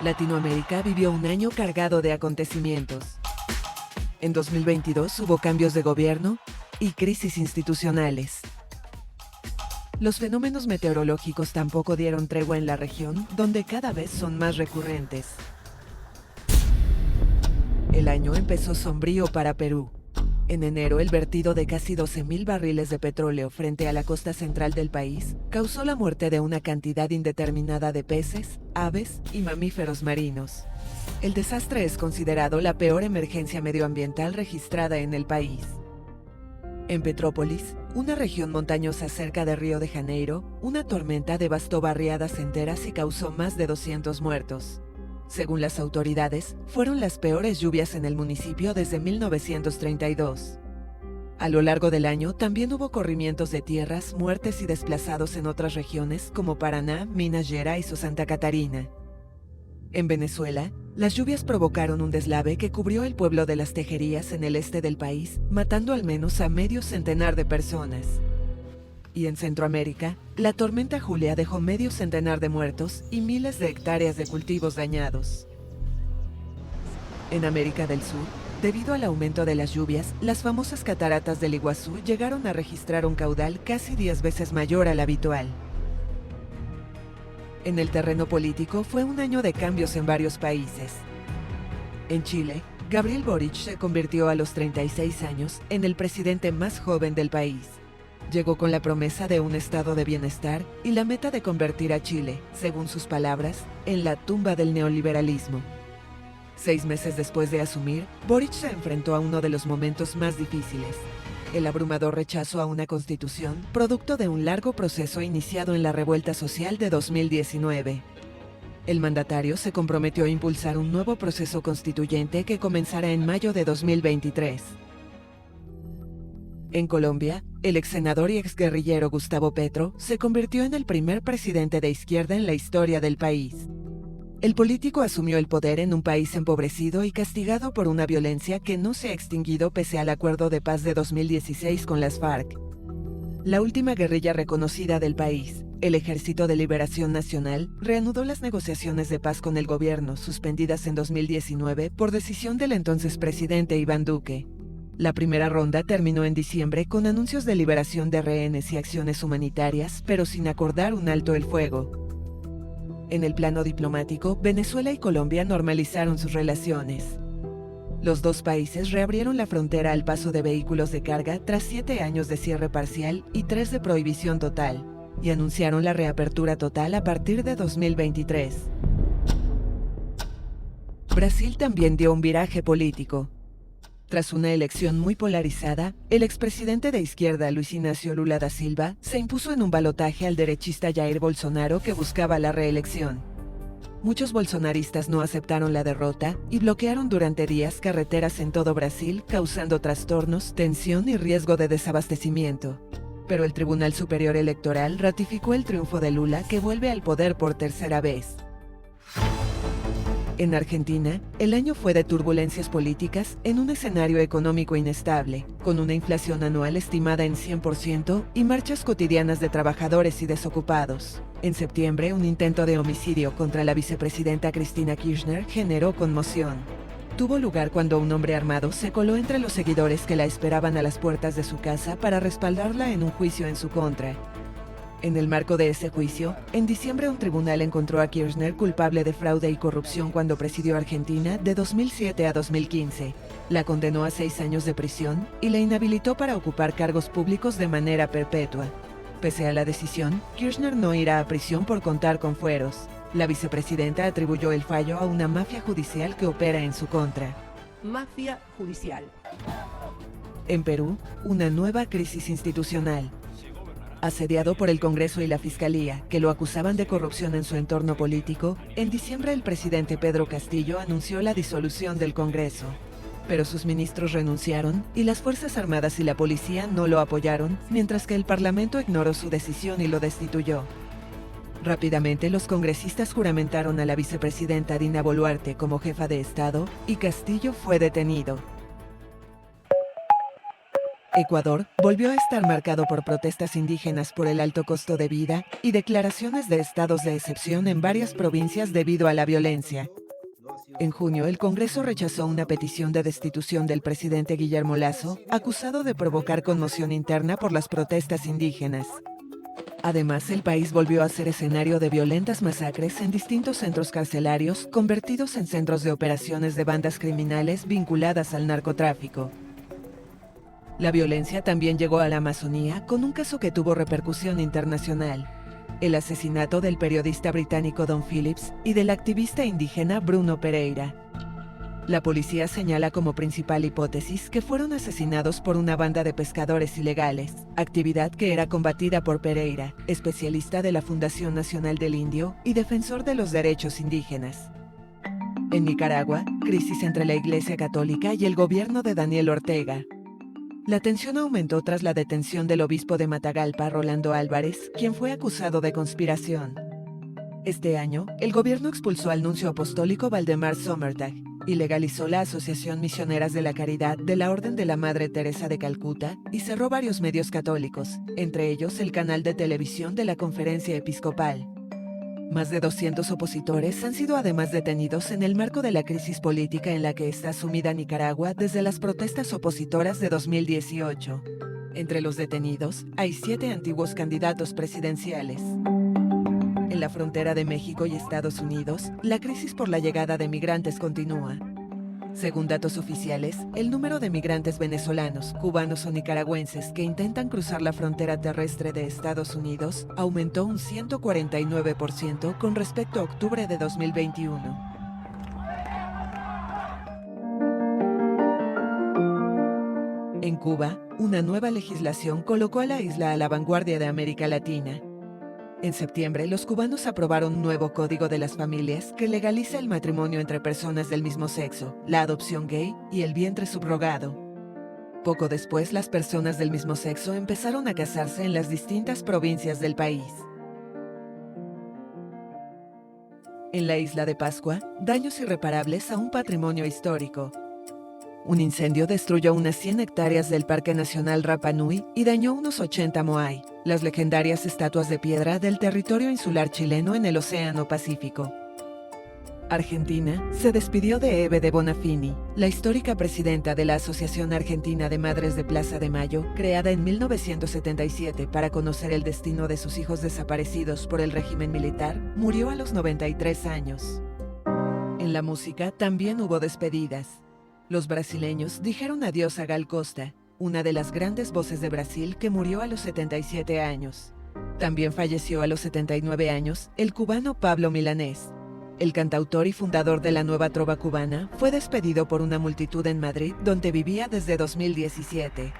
Latinoamérica vivió un año cargado de acontecimientos. En 2022 hubo cambios de gobierno y crisis institucionales. Los fenómenos meteorológicos tampoco dieron tregua en la región, donde cada vez son más recurrentes. El año empezó sombrío para Perú. En enero, el vertido de casi 12.000 barriles de petróleo frente a la costa central del país causó la muerte de una cantidad indeterminada de peces, aves y mamíferos marinos. El desastre es considerado la peor emergencia medioambiental registrada en el país. En Petrópolis, una región montañosa cerca de Río de Janeiro, una tormenta devastó barriadas enteras y causó más de 200 muertos. Según las autoridades, fueron las peores lluvias en el municipio desde 1932. A lo largo del año también hubo corrimientos de tierras, muertes y desplazados en otras regiones como Paraná, Minas Gerais o Santa Catarina. En Venezuela, las lluvias provocaron un deslave que cubrió el pueblo de Las Tejerías en el este del país, matando al menos a medio centenar de personas. Y en Centroamérica, la tormenta Julia dejó medio centenar de muertos y miles de hectáreas de cultivos dañados. En América del Sur, debido al aumento de las lluvias, las famosas cataratas del Iguazú llegaron a registrar un caudal casi 10 veces mayor al habitual. En el terreno político fue un año de cambios en varios países. En Chile, Gabriel Boric se convirtió a los 36 años en el presidente más joven del país. Llegó con la promesa de un estado de bienestar y la meta de convertir a Chile, según sus palabras, en la tumba del neoliberalismo. 6 meses después de asumir, Boric se enfrentó a uno de los momentos más difíciles: el abrumador rechazo a una constitución, producto de un largo proceso iniciado en la revuelta social de 2019. El mandatario se comprometió a impulsar un nuevo proceso constituyente que comenzará en mayo de 2023. En Colombia, el exsenador y exguerrillero Gustavo Petro se convirtió en el primer presidente de izquierda en la historia del país. El político asumió el poder en un país empobrecido y castigado por una violencia que no se ha extinguido pese al acuerdo de paz de 2016 con las FARC. La última guerrilla reconocida del país, el Ejército de Liberación Nacional, reanudó las negociaciones de paz con el gobierno, suspendidas en 2019 por decisión del entonces presidente Iván Duque. La primera ronda terminó en diciembre con anuncios de liberación de rehenes y acciones humanitarias, pero sin acordar un alto el fuego. En el plano diplomático, Venezuela y Colombia normalizaron sus relaciones. Los dos países reabrieron la frontera al paso de vehículos de carga tras 7 años de cierre parcial y 3 de prohibición total, y anunciaron la reapertura total a partir de 2023. Brasil también dio un viraje político. Tras una elección muy polarizada, el expresidente de izquierda Luis Inácio Lula da Silva se impuso en un balotaje al derechista Jair Bolsonaro, que buscaba la reelección. Muchos bolsonaristas no aceptaron la derrota y bloquearon durante días carreteras en todo Brasil, causando trastornos, tensión y riesgo de desabastecimiento. Pero el Tribunal Superior Electoral ratificó el triunfo de Lula, que vuelve al poder por tercera vez. En Argentina, el año fue de turbulencias políticas en un escenario económico inestable, con una inflación anual estimada en 100% y marchas cotidianas de trabajadores y desocupados. En septiembre, un intento de homicidio contra la vicepresidenta Cristina Kirchner generó conmoción. Tuvo lugar cuando un hombre armado se coló entre los seguidores que la esperaban a las puertas de su casa para respaldarla en un juicio en su contra. En el marco de ese juicio, en diciembre un tribunal encontró a Kirchner culpable de fraude y corrupción cuando presidió Argentina de 2007 a 2015. La condenó a 6 años de prisión y la inhabilitó para ocupar cargos públicos de manera perpetua. Pese a la decisión, Kirchner no irá a prisión por contar con fueros. La vicepresidenta atribuyó el fallo a una mafia judicial que opera en su contra. Mafia judicial. En Perú, una nueva crisis institucional. Asediado por el Congreso y la Fiscalía, que lo acusaban de corrupción en su entorno político, en diciembre el presidente Pedro Castillo anunció la disolución del Congreso. Pero sus ministros renunciaron y las Fuerzas Armadas y la policía no lo apoyaron, mientras que el Parlamento ignoró su decisión y lo destituyó. Rápidamente los congresistas juramentaron a la vicepresidenta Dina Boluarte como jefa de Estado y Castillo fue detenido. Ecuador volvió a estar marcado por protestas indígenas por el alto costo de vida y declaraciones de estados de excepción en varias provincias debido a la violencia. En junio, el Congreso rechazó una petición de destitución del presidente Guillermo Lasso, acusado de provocar conmoción interna por las protestas indígenas. Además, el país volvió a ser escenario de violentas masacres en distintos centros carcelarios, convertidos en centros de operaciones de bandas criminales vinculadas al narcotráfico. La violencia también llegó a la Amazonía con un caso que tuvo repercusión internacional: el asesinato del periodista británico Don Phillips y del activista indígena Bruno Pereira. La policía señala como principal hipótesis que fueron asesinados por una banda de pescadores ilegales, actividad que era combatida por Pereira, especialista de la Fundación Nacional del Indio y defensor de los derechos indígenas. En Nicaragua, crisis entre la Iglesia Católica y el gobierno de Daniel Ortega. La tensión aumentó tras la detención del obispo de Matagalpa, Rolando Álvarez, quien fue acusado de conspiración. Este año, el gobierno expulsó al nuncio apostólico Valdemar Sommertag y legalizó la Asociación Misioneras de la Caridad de la Orden de la Madre Teresa de Calcuta y cerró varios medios católicos, entre ellos el canal de televisión de la Conferencia Episcopal. Más de 200 opositores han sido además detenidos en el marco de la crisis política en la que está sumida Nicaragua desde las protestas opositoras de 2018. Entre los detenidos, hay 7 antiguos candidatos presidenciales. En la frontera de México y Estados Unidos, la crisis por la llegada de migrantes continúa. Según datos oficiales, el número de migrantes venezolanos, cubanos o nicaragüenses que intentan cruzar la frontera terrestre de Estados Unidos aumentó un 149% con respecto a octubre de 2021. En Cuba, una nueva legislación colocó a la isla a la vanguardia de América Latina. En septiembre, los cubanos aprobaron un nuevo Código de las Familias que legaliza el matrimonio entre personas del mismo sexo, la adopción gay y el vientre subrogado. Poco después, las personas del mismo sexo empezaron a casarse en las distintas provincias del país. En la isla de Pascua, daños irreparables a un patrimonio histórico. Un incendio destruyó unas 100 hectáreas del Parque Nacional Rapa Nui y dañó unos 80 moai, las legendarias estatuas de piedra del territorio insular chileno en el Océano Pacífico. Argentina se despidió de Eve de Bonafini, la histórica presidenta de la Asociación Argentina de Madres de Plaza de Mayo, creada en 1977 para conocer el destino de sus hijos desaparecidos por el régimen militar. Murió a los 93 años. En la música también hubo despedidas. Los brasileños dijeron adiós a Gal Costa, una de las grandes voces de Brasil que murió a los 77 años. También falleció a los 79 años el cubano Pablo Milanés. El cantautor y fundador de la nueva trova cubana fue despedido por una multitud en Madrid, donde vivía desde 2017.